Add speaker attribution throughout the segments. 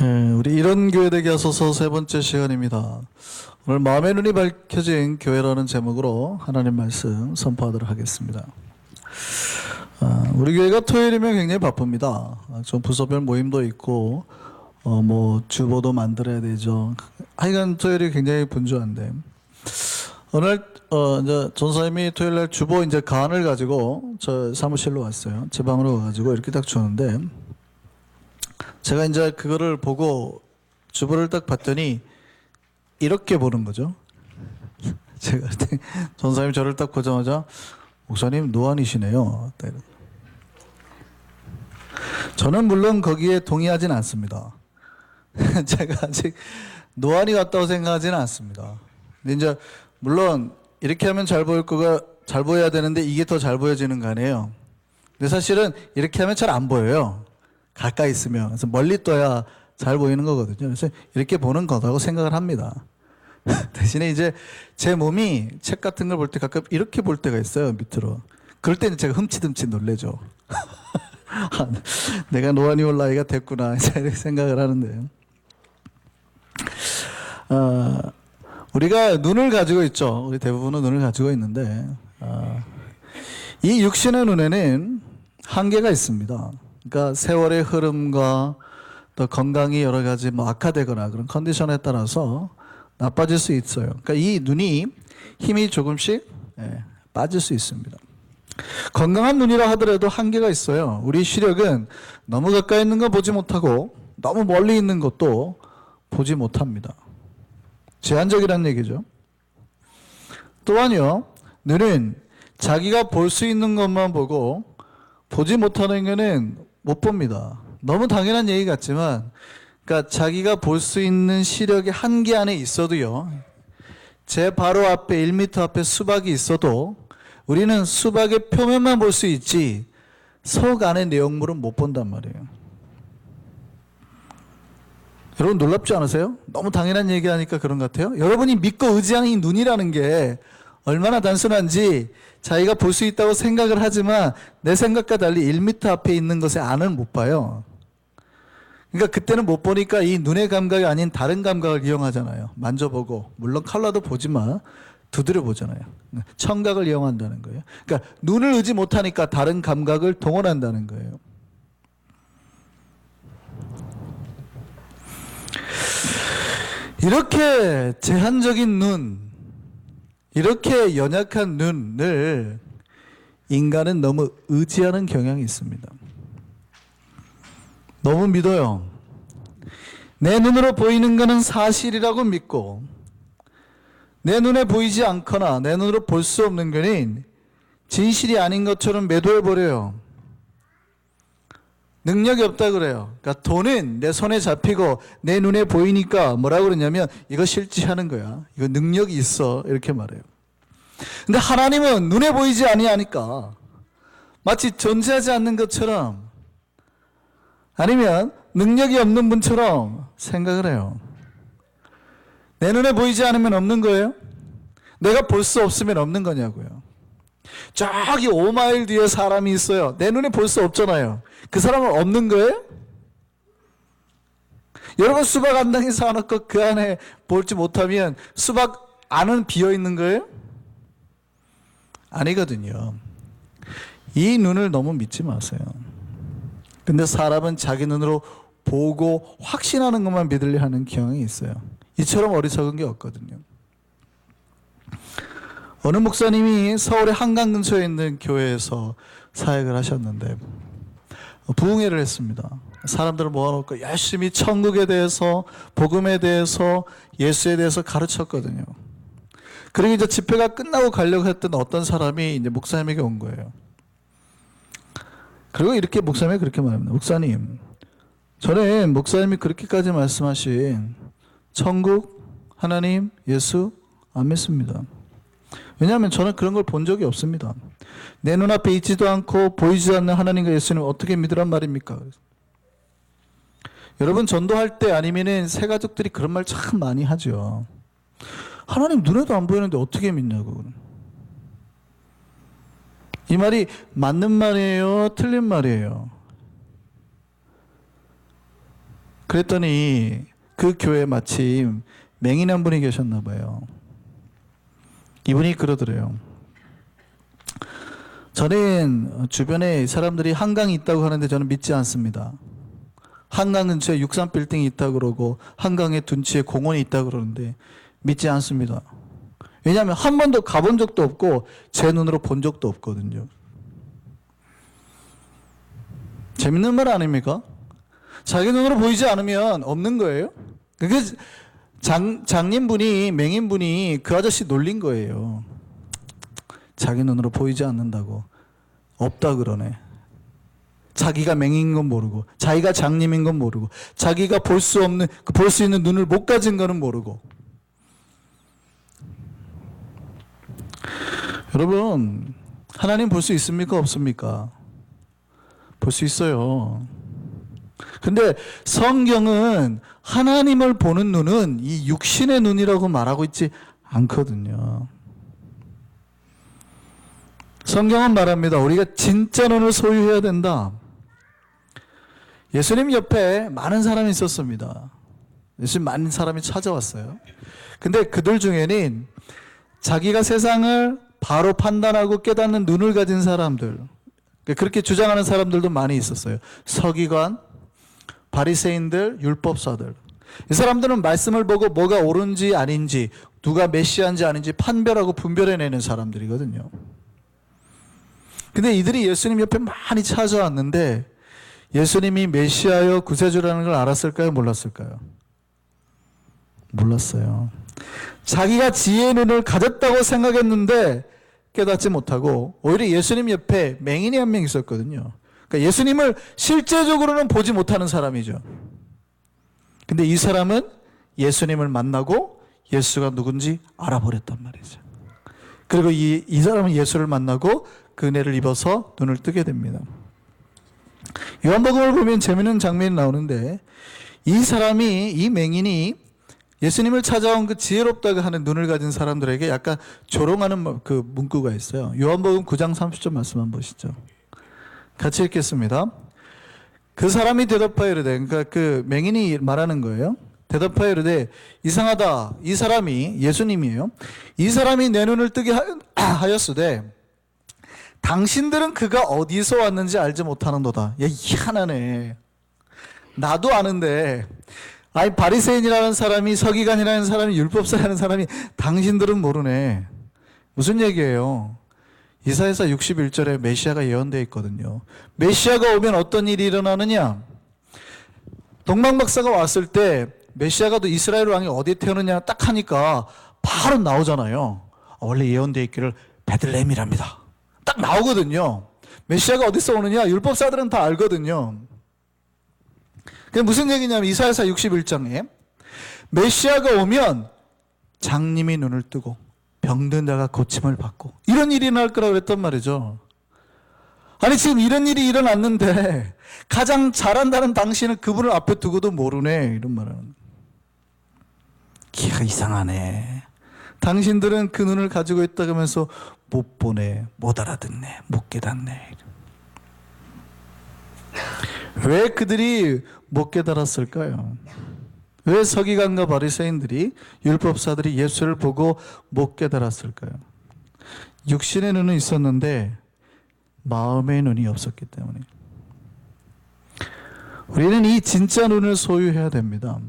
Speaker 1: 네, 우리 이런 교회 되게 하소서 세 번째 시간입니다. 오늘 마음의 눈이 밝혀진 교회라는 제목으로 하나님 말씀 선포하도록 하겠습니다. 우리 교회가 토요일이면 굉장히 바쁩니다. 좀 부서별 모임도 있고 주보도 만들어야 되죠. 하여간 토요일이 굉장히 분주한데 오늘 이제 전사님이 토요일날 주보 이제 간을 가지고 저 사무실로 왔어요. 제 방으로 와가지고 이렇게 딱 주는데 제가 이제 그거를 보고 주보를 딱 봤더니 이렇게 보는 거죠. 제가 전사님 저를 딱 보자마자 목사님 노안이시네요. 저는 물론 거기에 동의하진 않습니다. 제가 아직 노안이 왔다고 생각하지는 않습니다. 근데 이제 물론 이렇게 하면 잘 보일 거가 잘 보여야 되는데 이게 더 잘 보여지는 거 아니에요. 근데 사실은 이렇게 하면 잘 안 보여요. 가까이 있으면. 그래서 멀리 떠야 잘 보이는 거거든요. 그래서 이렇게 보는 거라고 생각을 합니다. 대신에 이제 제 몸이 책 같은 걸 볼 때 가끔 이렇게 볼 때가 있어요. 밑으로. 그럴 때는 제가 흠칫흠칫 놀래죠. 내가 노안이 올 나이가 됐구나 이렇게 생각을 하는데요. 우리가 눈을 가지고 있죠. 우리 대부분은 눈을 가지고 있는데 이 육신의 눈에는 한계가 있습니다. 그러니까 세월의 흐름과 또 건강이 여러 가지 악화되거나 그런 컨디션에 따라서 나빠질 수 있어요. 그러니까 이 눈이 힘이 조금씩 빠질 수 있습니다. 건강한 눈이라 하더라도 한계가 있어요. 우리 시력은 너무 가까이 있는 거 보지 못하고 너무 멀리 있는 것도 보지 못합니다. 제한적이라는 얘기죠. 또한요, 눈은 자기가 볼 수 있는 것만 보고 보지 못하는 거는 못 봅니다. 너무 당연한 얘기 같지만, 그러니까 자기가 볼 수 있는 시력의 한계 안에 있어도요, 제 바로 앞에 1m 앞에 수박이 있어도 우리는 수박의 표면만 볼 수 있지 속 안의 내용물은 못 본단 말이에요. 여러분 놀랍지 않으세요? 너무 당연한 얘기하니까 그런 것 같아요. 여러분이 믿고 의지하는 이 눈이라는 게 얼마나 단순한지 자기가 볼 수 있다고 생각을 하지만 내 생각과 달리 1m 앞에 있는 것의 안은 못 봐요. 그러니까 그때는 못 보니까 이 눈의 감각이 아닌 다른 감각을 이용하잖아요. 만져보고 물론 컬러도 보지만 두드려 보잖아요. 청각을 이용한다는 거예요. 그러니까 눈을 의지 못하니까 다른 감각을 동원한다는 거예요. 이렇게 제한적인 눈, 이렇게 연약한 눈을 인간은 너무 의지하는 경향이 있습니다. 너무 믿어요. 내 눈으로 보이는 것은 사실이라고 믿고 내 눈에 보이지 않거나 내 눈으로 볼 수 없는 것은 진실이 아닌 것처럼 매도해버려요. 능력이 없다 그래요. 그러니까 돈은 내 손에 잡히고 내 눈에 보이니까 뭐라고 그러냐면 이거 실지하는 거야. 이거 능력이 있어. 이렇게 말해요. 근데 하나님은 눈에 보이지 아니하니까 마치 존재하지 않는 것처럼 아니면 능력이 없는 분처럼 생각을 해요. 내 눈에 보이지 않으면 없는 거예요? 내가 볼 수 없으면 없는 거냐고요. 저기 5마일 뒤에 사람이 있어요. 내 눈에 볼 수 없잖아요. 그 사람은 없는 거예요? 여러분 수박 한 당이 사놓고 그 안에 볼지 못하면 수박 안은 비어 있는 거예요? 아니거든요. 이 눈을 너무 믿지 마세요. 근데 사람은 자기 눈으로 보고 확신하는 것만 믿으려 하는 경향이 있어요. 이처럼 어리석은 게 없거든요. 어느 목사님이 서울의 한강 근처에 있는 교회에서 사역을 하셨는데 부흥회를 했습니다. 사람들을 모아놓고 열심히 천국에 대해서 복음에 대해서 예수에 대해서 가르쳤거든요. 그리고 이제 집회가 끝나고 가려고 했던 어떤 사람이 이제 목사님에게 온 거예요. 그리고 이렇게 목사님이 그렇게 말합니다. 목사님, 저는 목사님이 그렇게까지 말씀하신 천국, 하나님, 예수 안 믿습니다. 왜냐하면 저는 그런 걸 본 적이 없습니다. 내 눈앞에 있지도 않고 보이지 않는 하나님과 예수님 어떻게 믿으란 말입니까? 여러분 전도할 때 아니면은 새 가족들이 그런 말 참 많이 하죠. 하나님 눈에도 안 보이는데 어떻게 믿냐고. 이 말이 맞는 말이에요? 틀린 말이에요? 그랬더니 그 교회에 마침 맹인 한 분이 계셨나 봐요. 이분이 그러더래요. 저는 주변에 사람들이 한강이 있다고 하는데 저는 믿지 않습니다. 한강 근처에 63빌딩이 있다고 그러고 한강의 둔치에 공원이 있다고 그러는데 믿지 않습니다. 왜냐하면 한 번도 가본 적도 없고 제 눈으로 본 적도 없거든요. 재밌는 말 아닙니까? 자기 눈으로 보이지 않으면 없는 거예요. 그게 장님분이, 맹인분이 그 아저씨 놀린 거예요. 자기 눈으로 보이지 않는다고. 없다 그러네. 자기가 맹인 건 모르고, 자기가 장님인 건 모르고, 자기가 볼 수 있는 눈을 못 가진 거는 모르고. 여러분, 하나님 볼 수 있습니까? 없습니까? 볼 수 있어요. 근데 성경은 하나님을 보는 눈은 이 육신의 눈이라고 말하고 있지 않거든요. 성경은 말합니다. 우리가 진짜 눈을 소유해야 된다. 예수님 옆에 많은 사람이 있었습니다. 예수님 많은 사람이 찾아왔어요. 근데 그들 중에는 자기가 세상을 바로 판단하고 깨닫는 눈을 가진 사람들, 그렇게 주장하는 사람들도 많이 있었어요. 서기관, 바리새인들, 율법사들. 이 사람들은 말씀을 보고 뭐가 옳은지 아닌지, 누가 메시아인지 아닌지 판별하고 분별해내는 사람들이거든요. 근데 이들이 예수님 옆에 많이 찾아왔는데 예수님이 메시아여 구세주라는 걸 알았을까요? 몰랐을까요? 몰랐어요. 자기가 지혜의 눈을 가졌다고 생각했는데 깨닫지 못하고 오히려 예수님 옆에 맹인이 한 명 있었거든요. 그러니까 예수님을 실제적으로는 보지 못하는 사람이죠. 근데 이 사람은 예수님을 만나고 예수가 누군지 알아버렸단 말이죠. 그리고 이 사람은 예수를 만나고 그 은혜를 입어서 눈을 뜨게 됩니다. 요한복음을 보면 재미있는 장면이 나오는데 이 맹인이 예수님을 찾아온 그 지혜롭다고 하는 눈을 가진 사람들에게 약간 조롱하는 그 문구가 있어요. 요한복음 9장 30절 말씀 한번 보시죠. 같이 읽겠습니다. 그 사람이 대답하여 이르되, 그러니까 그 맹인이 말하는 거예요. 대답하여 이르되 이상하다. 이 사람이, 예수님이에요. 이 사람이 내 눈을 뜨게 하였으되 당신들은 그가 어디서 왔는지 알지 못하는도다. 야, 희한하네. 나도 아는데, 아니 바리새인이라는 사람이, 서기관이라는 사람이, 율법사라는 사람이 당신들은 모르네. 무슨 얘기예요? 이사야서 61절에 메시아가 예언되어 있거든요. 메시아가 오면 어떤 일이 일어나느냐? 동방박사가 왔을 때 메시아가 또 이스라엘 왕이 어디에 태어느냐 딱 하니까 바로 나오잖아요. 원래 예언되어 있기를 베들레헴이랍니다. 딱 나오거든요. 메시아가 어디서 오느냐? 율법사들은 다 알거든요. 그게 무슨 얘기냐면 이사야서 61장에 메시아가 오면 장님이 눈을 뜨고 병든 자가 고침을 받고 이런 일이 일어날 거라고 그랬단 말이죠. 아니 지금 이런 일이 일어났는데 가장 잘한다는 당신은 그분을 앞에 두고도 모르네, 이런 말은. 기가 이상하네. 당신들은 그 눈을 가지고 있다고 하면서 못 보네, 못 알아듣네, 못 깨닫네. 왜 그들이 못 깨달았을까요? 왜 서기관과 바리새인들이, 율법사들이 예수를 보고 못 깨달았을까요? 육신의 눈은 있었는데 마음의 눈이 없었기 때문에. 우리는 이 진짜 눈을 소유해야 됩니다.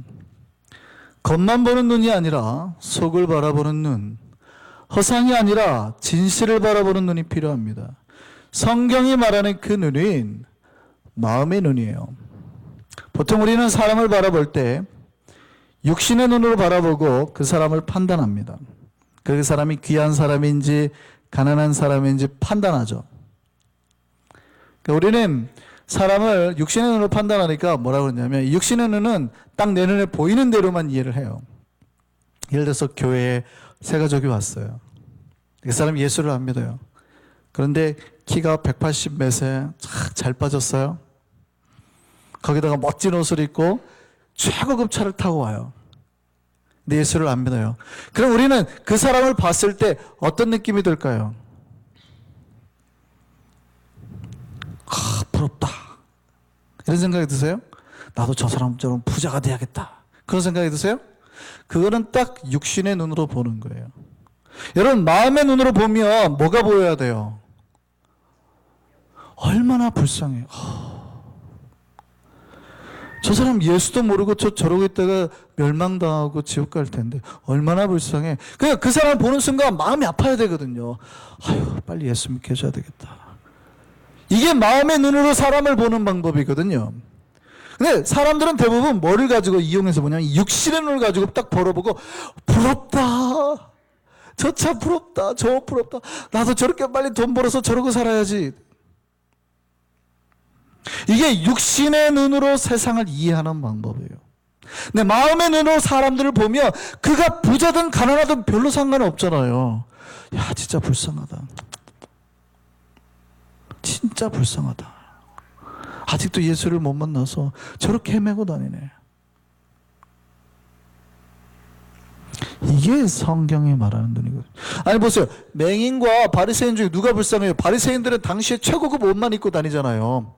Speaker 1: 겉만 보는 눈이 아니라 속을 바라보는 눈, 허상이 아니라 진실을 바라보는 눈이 필요합니다. 성경이 말하는 그 눈은 마음의 눈이에요. 보통 우리는 사람을 바라볼 때 육신의 눈으로 바라보고 그 사람을 판단합니다. 그 사람이 귀한 사람인지 가난한 사람인지 판단하죠. 그러니까 우리는 사람을 육신의 눈으로 판단하니까 뭐라고 그러냐면, 육신의 눈은 딱 내 눈에 보이는 대로만 이해를 해요. 예를 들어서 교회에 새 가족이 왔어요. 그 사람이 예수를 안 믿어요. 그런데 키가 180몇에 잘 빠졌어요. 거기다가 멋진 옷을 입고 최고급 차를 타고 와요. 근데 예수를 안 믿어요. 그럼 우리는 그 사람을 봤을 때 어떤 느낌이 들까요? 부럽다, 이런 생각이 드세요? 나도 저 사람처럼 부자가 돼야겠다. 그런 생각이 드세요? 그거는 딱 육신의 눈으로 보는 거예요. 여러분, 마음의 눈으로 보면 뭐가 보여야 돼요? 얼마나 불쌍해요. 저 사람 예수도 모르고 저러고 있다가 멸망당하고 지옥 갈 텐데 얼마나 불쌍해. 그냥 그 사람 보는 순간 마음이 아파야 되거든요. 아유, 빨리 예수 믿게 해줘야 되겠다. 이게 마음의 눈으로 사람을 보는 방법이거든요. 근데 사람들은 대부분 뭐를 가지고 이용해서 보냐면 육신의 눈을 가지고 딱 벌어보고 부럽다. 저 차 부럽다. 저 부럽다. 나도 저렇게 빨리 돈 벌어서 저러고 살아야지. 이게 육신의 눈으로 세상을 이해하는 방법이에요. 근데 마음의 눈으로 사람들을 보면 그가 부자든 가난하든 별로 상관없잖아요. 야, 진짜 불쌍하다. 진짜 불쌍하다. 아직도 예수를 못 만나서 저렇게 헤매고 다니네. 이게 성경이 말하는 눈이거든요. 아니 보세요. 맹인과 바리새인 중에 누가 불쌍해요? 바리새인들은 당시에 최고급 옷만 입고 다니잖아요.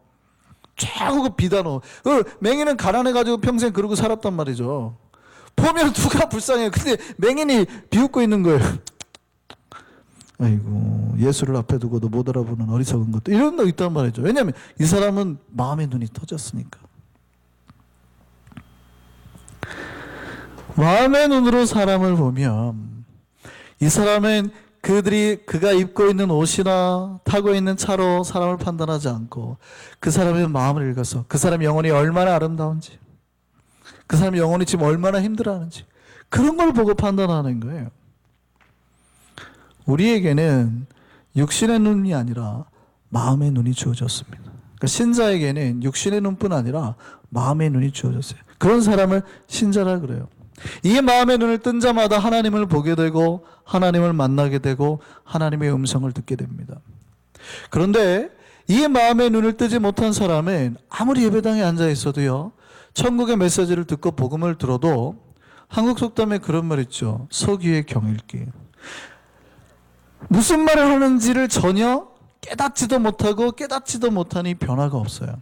Speaker 1: 최고급 비단옷. 맹인은 가난해가지고 평생 그러고 살았단 말이죠. 보면 누가 불쌍해요? 근데 맹인이 비웃고 있는 거예요. 아이고, 예수를 앞에 두고도 못 알아보는 어리석은 것도 이런 거 있단 말이죠. 왜냐하면 이 사람은 마음의 눈이 터졌으니까. 마음의 눈으로 사람을 보면 이 사람은 그가 입고 있는 옷이나 타고 있는 차로 사람을 판단하지 않고 그 사람의 마음을 읽어서 그 사람의 영혼이 얼마나 아름다운지, 그 사람의 영혼이 지금 얼마나 힘들어하는지 그런 걸 보고 판단하는 거예요. 우리에게는 육신의 눈이 아니라 마음의 눈이 주어졌습니다. 그러니까 신자에게는 육신의 눈뿐 아니라 마음의 눈이 주어졌어요. 그런 사람을 신자라 그래요. 이 마음의 눈을 뜬 자마다 하나님을 보게 되고 하나님을 만나게 되고 하나님의 음성을 듣게 됩니다. 그런데 이 마음의 눈을 뜨지 못한 사람은 아무리 예배당에 앉아 있어도요, 천국의 메시지를 듣고 복음을 들어도 한국 속담에 그런 말 있죠. 서귀의 경읽기. 무슨 말을 하는지를 전혀 깨닫지도 못하고 깨닫지도 못하니 변화가 없어요.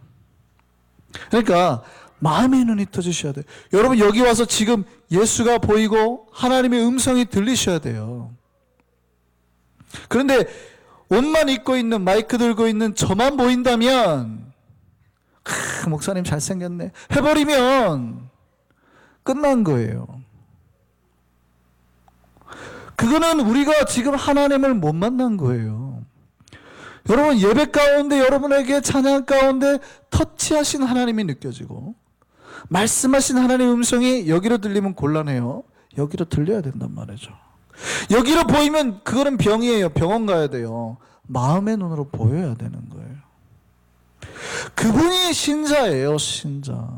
Speaker 1: 그러니까 마음의 눈이 터지셔야 돼요. 여러분, 여기 와서 지금 예수가 보이고 하나님의 음성이 들리셔야 돼요. 그런데 옷만 입고 있는, 마이크 들고 있는 저만 보인다면 목사님 잘생겼네 해버리면 끝난 거예요. 그거는 우리가 지금 하나님을 못 만난 거예요. 여러분, 예배 가운데 여러분에게 찬양 가운데 터치하신 하나님이 느껴지고 말씀하신 하나님의 음성이 여기로 들리면 곤란해요. 여기로 들려야 된단 말이죠. 여기로 보이면 그거는 병이에요. 병원 가야 돼요. 마음의 눈으로 보여야 되는 거예요. 그분이 신자예요. 신자.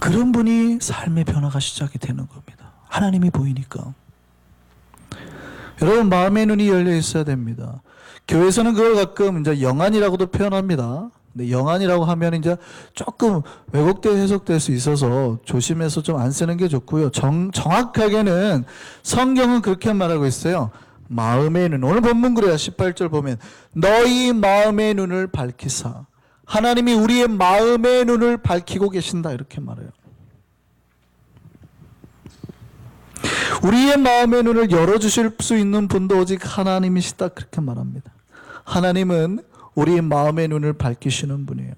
Speaker 1: 그런 분이 삶의 변화가 시작이 되는 겁니다. 하나님이 보이니까. 여러분, 마음의 눈이 열려 있어야 됩니다. 교회에서는 그걸 가끔 이제 영안이라고도 표현합니다. 근데 영안이라고 하면 이제 조금 왜곡되어 해석될 수 있어서 조심해서 좀 안 쓰는 게 좋고요. 정확하게는 성경은 그렇게 말하고 있어요. 마음의 눈. 오늘 본문 그래요. 18절 보면 너희 마음의 눈을 밝히사. 하나님이 우리의 마음의 눈을 밝히고 계신다 이렇게 말해요. 우리의 마음의 눈을 열어주실 수 있는 분도 오직 하나님이시다 그렇게 말합니다. 하나님은 우리의 마음의 눈을 밝히시는 분이에요.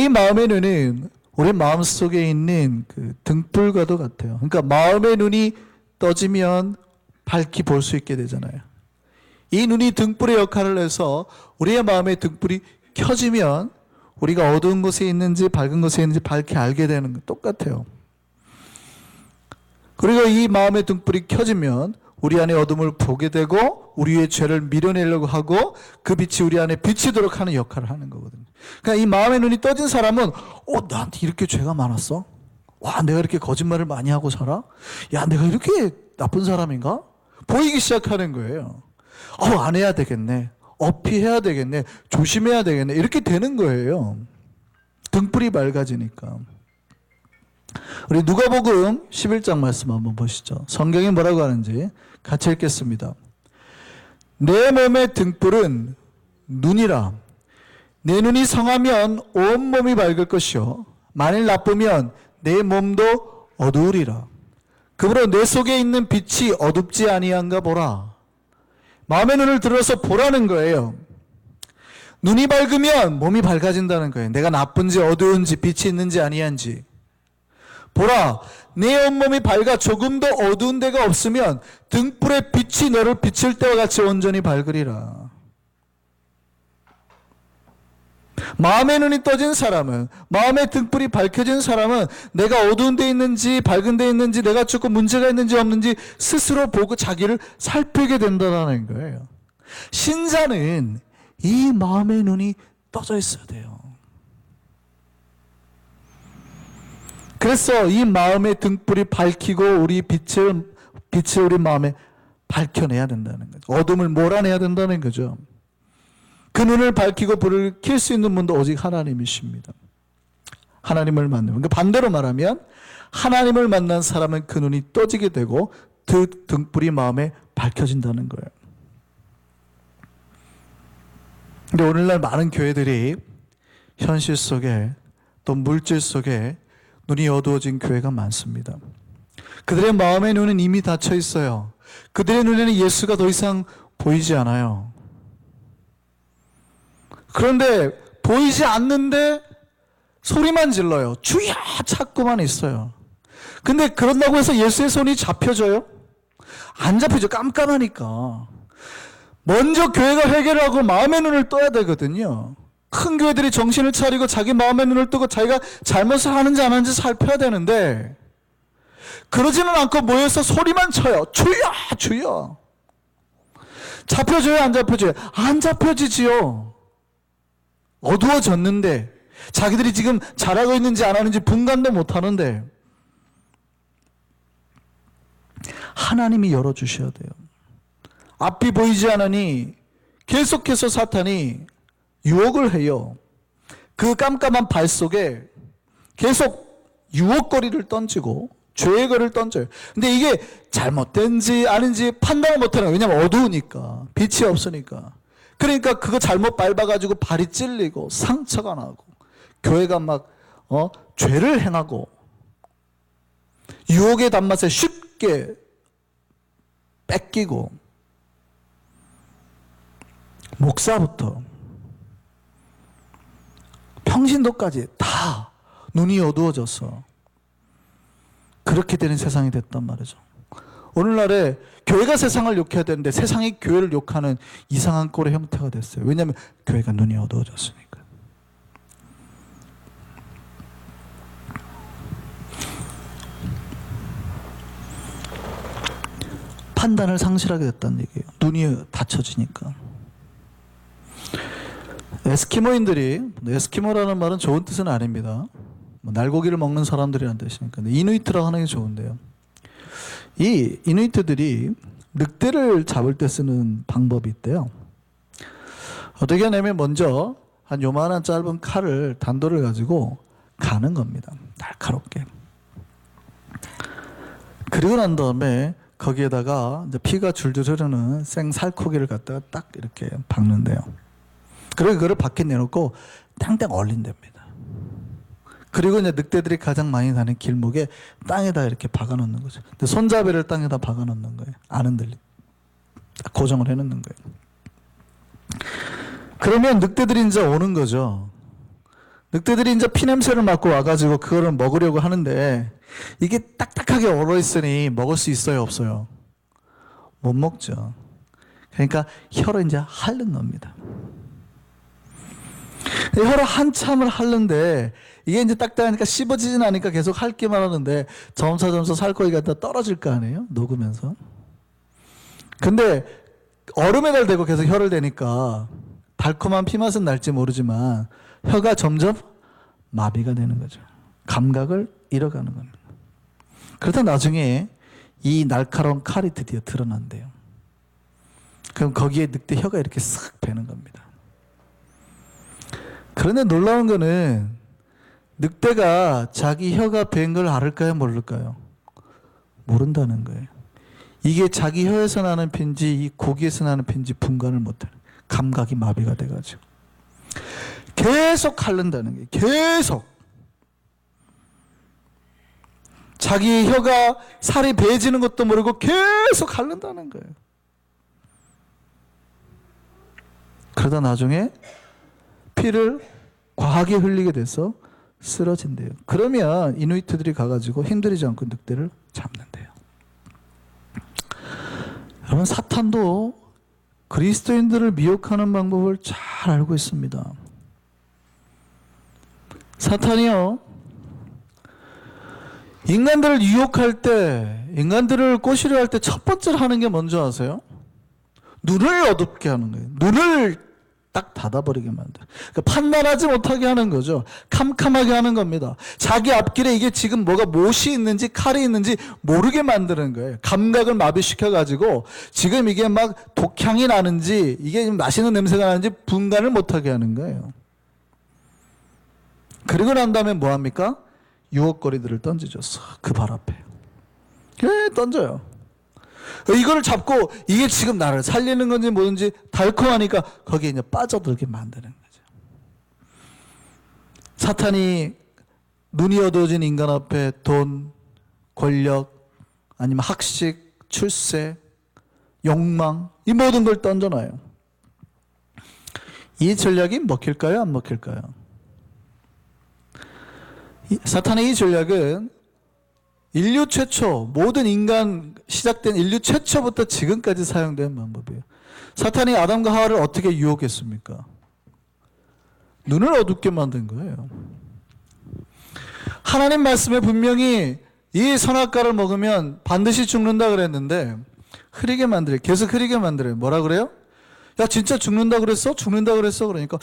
Speaker 1: 이 마음의 눈은 우리 마음속에 있는 그 등불과도 같아요. 그러니까 마음의 눈이 떠지면 밝히 볼 수 있게 되잖아요. 이 눈이 등불의 역할을 해서 우리의 마음의 등불이 켜지면 우리가 어두운 곳에 있는지 밝은 곳에 있는지 밝게 알게 되는 것 똑같아요. 그리고 이 마음의 등불이 켜지면 우리 안에 어둠을 보게 되고 우리의 죄를 밀어내려고 하고 그 빛이 우리 안에 비치도록 하는 역할을 하는 거거든요. 그러니까 이 마음의 눈이 떠진 사람은 나한테 이렇게 죄가 많았어? 와, 내가 이렇게 거짓말을 많이 하고 살아? 야, 내가 이렇게 나쁜 사람인가? 보이기 시작하는 거예요. 안 해야 되겠네. 어피해야 되겠네. 조심해야 되겠네. 이렇게 되는 거예요. 등불이 맑아지니까. 우리 누가복음 11장 말씀 한번 보시죠. 성경이 뭐라고 하는지 같이 읽겠습니다. 내 몸의 등불은 눈이라. 내 눈이 성하면 온 몸이 밝을 것이요 만일 나쁘면 내 몸도 어두우리라. 그러므로 내 속에 있는 빛이 어둡지 아니한가 보라. 마음의 눈을 들어서 보라는 거예요. 눈이 밝으면 몸이 밝아진다는 거예요. 내가 나쁜지 어두운지 빛이 있는지 아니한지 보라. 내 온몸이 밝아 조금 더 어두운 데가 없으면 등불의 빛이 너를 비칠 때와 같이 온전히 밝으리라. 마음의 눈이 떠진 사람은, 마음의 등불이 밝혀진 사람은 내가 어두운 데 있는지 밝은 데 있는지, 내가 조금 문제가 있는지 없는지 스스로 보고 자기를 살피게 된다는 거예요. 신자는 이 마음의 눈이 떠져 있어야 돼요. 그래서 이 마음의 등불이 밝히고 우리 빛을 우리 마음에 밝혀내야 된다는 거죠. 어둠을 몰아내야 된다는 거죠. 그 눈을 밝히고 불을 켤 수 있는 분도 오직 하나님이십니다. 하나님을 만나면. 그러니까 반대로 말하면 하나님을 만난 사람은 그 눈이 떠지게 되고 그 등불이 마음에 밝혀진다는 거예요. 근데 오늘날 많은 교회들이 현실 속에 또 물질 속에 눈이 어두워진 교회가 많습니다. 그들의 마음의 눈은 이미 닫혀 있어요. 그들의 눈에는 예수가 더 이상 보이지 않아요. 그런데 보이지 않는데 소리만 질러요. 주야 찾고만 있어요. 근데 그런다고 해서 예수의 손이 잡혀져요? 안 잡혀져. 깜깜하니까. 먼저 교회가 회개를 하고 마음의 눈을 떠야 되거든요. 큰 교회들이 정신을 차리고 자기 마음의 눈을 뜨고 자기가 잘못을 하는지 안 하는지 살펴야 되는데 그러지는 않고 모여서 소리만 쳐요. 주여 주여. 잡혀져요 안 잡혀져요? 안 잡혀지지요. 어두워졌는데 자기들이 지금 잘하고 있는지 안 하는지 분간도 못하는데 하나님이 열어주셔야 돼요. 앞이 보이지 않으니 계속해서 사탄이 유혹을 해요. 그 깜깜한 발 속에 계속 유혹거리를 던지고 죄의 거리를 던져요. 근데 이게 잘못된지 아닌지 판단을 못하는 거예요. 왜냐하면 어두우니까 빛이 없으니까. 그러니까 그거 잘못 밟아가지고 발이 찔리고 상처가 나고 교회가 막 죄를 행하고 유혹의 단맛에 쉽게 뺏기고 목사부터 평신도까지 다 눈이 어두워져서 그렇게 되는 세상이 됐단 말이죠. 오늘날에 교회가 세상을 욕해야 되는데 세상이 교회를 욕하는 이상한 꼴의 형태가 됐어요. 왜냐하면 교회가 눈이 어두워졌으니까. 판단을 상실하게 됐다는 얘기예요. 눈이 닫혀지니까. 에스키모라는 말은 좋은 뜻은 아닙니다. 날고기를 먹는 사람들이라는 뜻이니까. 이누이트라고 하는 게 좋은데요. 이 이누이트들이 늑대를 잡을 때 쓰는 방법이 있대요. 어떻게 하냐면 먼저 한 요만한 짧은 칼을 단도를 가지고 가는 겁니다. 날카롭게. 그리고 난 다음에 거기에다가 이제 피가 줄줄 흐르는 생살코기를 갖다가 딱 이렇게 박는데요. 그리고 그거를 밖에 내놓고 땅땅 얼린답니다. 그리고 이제 늑대들이 가장 많이 가는 길목에 땅에다 이렇게 박아 놓는 거죠. 근데 손잡이를 땅에다 박아 놓는 거예요. 안 흔들리. 고정을 해 놓는 거예요. 그러면 늑대들이 이제 오는 거죠. 늑대들이 이제 피냄새를 맡고 와가지고 그거를 먹으려고 하는데 이게 딱딱하게 얼어있으니 먹을 수 있어요, 없어요? 못 먹죠. 그러니까 혀를 이제 핥는 겁니다. 혀를 한참을 핥는데 이게 이제 딱딱하니까 씹어지진 않으니까 계속 핥기만 하는데 점차 살코기가 다 떨어질 거 아니에요? 녹으면서. 근데 얼음에다 대고 계속 혀를 대니까 달콤한 피맛은 날지 모르지만 혀가 점점 마비가 되는 거죠. 감각을 잃어가는 겁니다. 그러다 나중에 이 날카로운 칼이 드디어 드러난대요. 그럼 거기에 늑대 혀가 이렇게 싹 베는 겁니다. 그런데 놀라운 거는 늑대가 자기 혀가 벤 걸 알을까요? 모를까요? 모른다는 거예요. 이게 자기 혀에서 나는 피인지 이 고기에서 나는 피인지 분간을 못해. 감각이 마비가 돼가지고 계속 핥는다는 게 계속. 자기 혀가 살이 배지는 것도 모르고 계속 핥는다는 거예요. 그러다 나중에 피를 과하게 흘리게 돼서 쓰러진대요. 그러면 이누이트들이 가가지고 힘들이지 않고 늑대를 잡는데요. 여러분, 사탄도 그리스도인들을 미혹하는 방법을 잘 알고 있습니다. 사탄이요, 인간들을 유혹할 때, 인간들을 꼬시려 할 때 첫 번째로 하는 게 뭔지 아세요? 눈을 어둡게 하는 거예요. 눈을 딱 닫아버리게 만들어요. 그러니까 판단하지 못하게 하는 거죠. 캄캄하게 하는 겁니다. 자기 앞길에 이게 지금 뭐가 못이 있는지 칼이 있는지 모르게 만드는 거예요. 감각을 마비시켜가지고 지금 이게 막 독향이 나는지 이게 맛있는 냄새가 나는지 분간을 못하게 하는 거예요. 그리고 난 다음에 뭐합니까? 유혹거리들을 던지줬어. 그 발 앞에. 던져요. 이거를 잡고 이게 지금 나를 살리는 건지 뭐든지 달콤하니까 거기에 이제 빠져들게 만드는 거죠. 사탄이 눈이 어두워진 인간 앞에 돈, 권력, 아니면 학식, 출세, 욕망, 이 모든 걸 던져놔요. 이 전략이 먹힐까요? 안 먹힐까요? 사탄의 이 전략은 인류 최초, 모든 인간 시작된 인류 최초부터 지금까지 사용된 방법이에요. 사탄이 아담과 하와를 어떻게 유혹했습니까? 눈을 어둡게 만든 거예요. 하나님 말씀에 분명히 이 선악과를 먹으면 반드시 죽는다 그랬는데 흐리게 만들어요. 계속 흐리게 만들어요. 뭐라 그래요? 야, 진짜 죽는다 그랬어? 죽는다 그랬어? 그러니까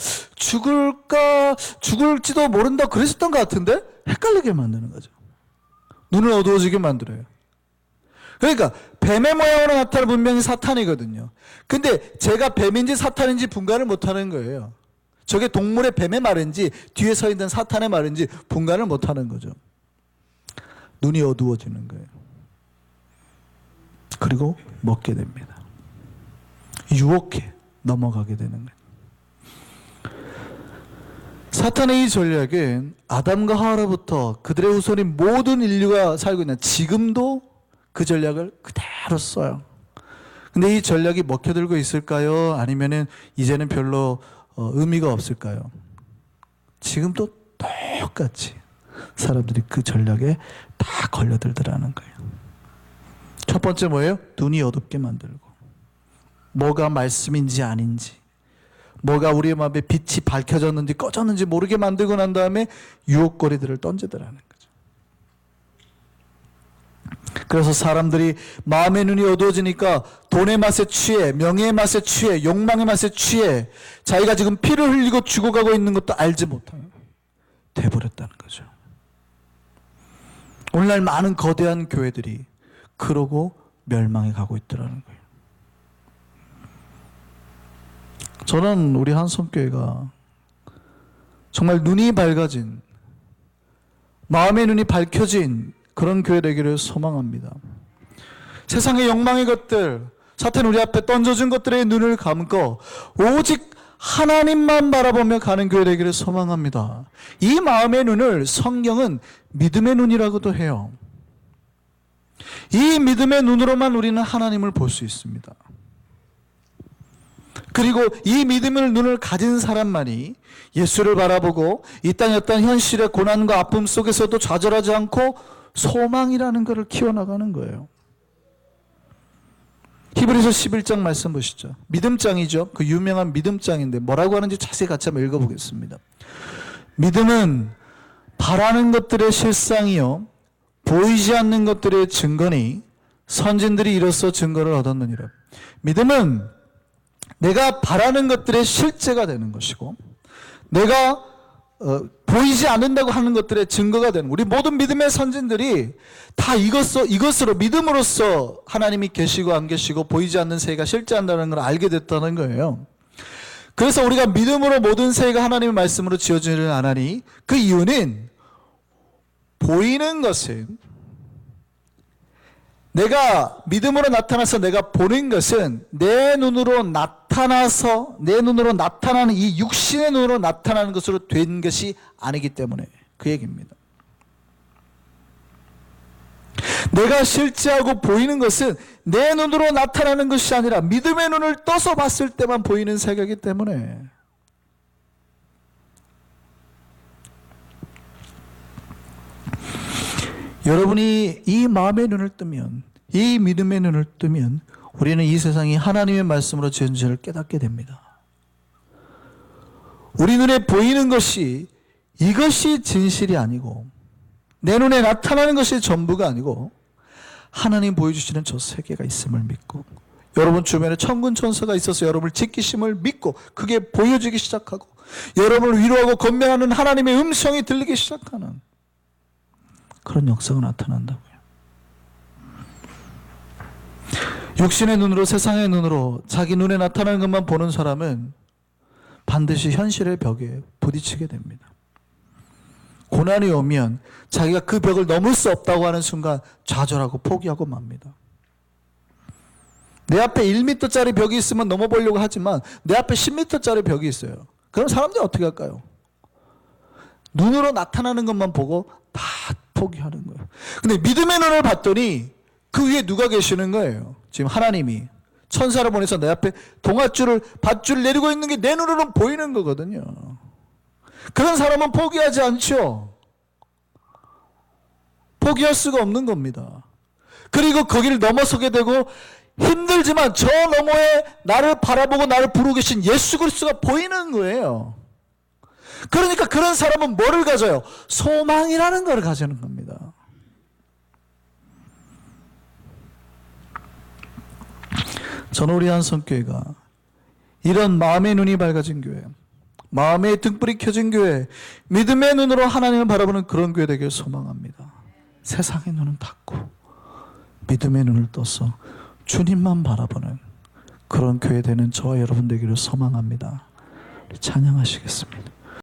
Speaker 1: 죽을지도 모른다 그랬었던 것 같은데 헷갈리게 만드는 거죠. 눈을 어두워지게 만들어요. 그러니까 뱀의 모양으로 나타나는 분명히 사탄이거든요. 근데 제가 뱀인지 사탄인지 분간을 못하는 거예요. 저게 동물의 뱀의 말인지 뒤에 서 있는 사탄의 말인지 분간을 못하는 거죠. 눈이 어두워지는 거예요. 그리고 먹게 됩니다. 유혹해 넘어가게 되는 거예요. 사탄의 이 전략은 아담과 하와로부터 그들의 후손인 모든 인류가 살고 있는 지금도 그 전략을 그대로 써요. 근데 이 전략이 먹혀들고 있을까요? 아니면은 이제는 별로 의미가 없을까요? 지금도 똑같이 사람들이 그 전략에 다 걸려들더라는 거예요. 첫 번째 뭐예요? 눈이 어둡게 만들고, 뭐가 말씀인지 아닌지, 뭐가 우리의 마음에 빛이 밝혀졌는지 꺼졌는지 모르게 만들고 난 다음에 유혹거리들을 던지더라는 거죠. 그래서 사람들이 마음의 눈이 어두워지니까 돈의 맛에 취해, 명예의 맛에 취해, 욕망의 맛에 취해 자기가 지금 피를 흘리고 죽어가고 있는 것도 알지 못하게 돼버렸다는 거죠. 오늘날 많은 거대한 교회들이 그러고 멸망해 가고 있더라는 거예요. 저는 우리 한성교회가 정말 눈이 밝아진, 마음의 눈이 밝혀진 그런 교회 되기를 소망합니다. 세상의 욕망의 것들, 사탄 우리 앞에 던져준 것들의 눈을 감고 오직 하나님만 바라보며 가는 교회 되기를 소망합니다. 이 마음의 눈을 성경은 믿음의 눈이라고도 해요. 이 믿음의 눈으로만 우리는 하나님을 볼 수 있습니다. 그리고 이 믿음의 눈을 가진 사람만이 예수를 바라보고 이 땅의 어떤 현실의 고난과 아픔 속에서도 좌절하지 않고 소망이라는 것을 키워나가는 거예요. 히브리서 11장 말씀 보시죠. 믿음장이죠. 그 유명한 믿음장인데 뭐라고 하는지 자세히 같이 한번 읽어보겠습니다. 믿음은 바라는 것들의 실상이요 보이지 않는 것들의 증거니 선진들이 이로써 증거를 얻었느니라. 믿음은 내가 바라는 것들의 실제가 되는 것이고 내가 보이지 않는다고 하는 것들의 증거가 되는, 우리 모든 믿음의 선진들이 다 이것으로 믿음으로써 하나님이 계시고 안 계시고 보이지 않는 세계가 실제한다는 걸 알게 됐다는 거예요. 그래서 우리가 믿음으로 모든 세계가 하나님의 말씀으로 지어지는 안 하니 그 이유는 보이는 것은 내가 믿음으로 나타나서 내가 보는 것은 내 눈으로 나타나는 이 육신의 눈으로 나타나는 것으로 된 것이 아니기 때문에 그 얘기입니다. 내가 실제하고 보이는 것은 내 눈으로 나타나는 것이 아니라 믿음의 눈을 떠서 봤을 때만 보이는 세계이기 때문에 여러분이 이 마음의 눈을 뜨면, 이 믿음의 눈을 뜨면 우리는 이 세상이 하나님의 말씀으로 지은 죄를 깨닫게 됩니다. 우리 눈에 보이는 것이 이것이 진실이 아니고 내 눈에 나타나는 것이 전부가 아니고 하나님 보여주시는 저 세계가 있음을 믿고 여러분 주변에 천군 천사가 있어서 여러분을 지키심을 믿고 그게 보여지기 시작하고 여러분을 위로하고 건면하는 하나님의 음성이 들리기 시작하는 그런 역사가 나타난다고요. 육신의 눈으로 세상의 눈으로 자기 눈에 나타나는 것만 보는 사람은 반드시 현실의 벽에 부딪히게 됩니다. 고난이 오면 자기가 그 벽을 넘을 수 없다고 하는 순간 좌절하고 포기하고 맙니다. 내 앞에 1m짜리 벽이 있으면 넘어보려고 하지만 내 앞에 10m짜리 벽이 있어요. 그럼 사람들이 어떻게 할까요? 눈으로 나타나는 것만 보고 다 포기하는 거예요. 근데 믿음의 눈을 봤더니 그 위에 누가 계시는 거예요? 지금 하나님이 천사를 보내서 내 앞에 밧줄을 내리고 있는 게 내 눈으로는 보이는 거거든요. 그런 사람은 포기하지 않죠. 포기할 수가 없는 겁니다. 그리고 거기를 넘어서게 되고 힘들지만 저 너머에 나를 바라보고 나를 부르고 계신 예수 그리스도가 보이는 거예요. 그러니까 그런 사람은 뭐를 가져요? 소망이라는 걸 가지는 겁니다. 저는 우리 한성교회가 이런 마음의 눈이 밝아진 교회, 마음의 등불이 켜진 교회, 믿음의 눈으로 하나님을 바라보는 그런 교회 되길 소망합니다. 세상의 눈은 닫고 믿음의 눈을 떠서 주님만 바라보는 그런 교회 되는 저와 여러분 되기를 소망합니다. 찬양하시겠습니다.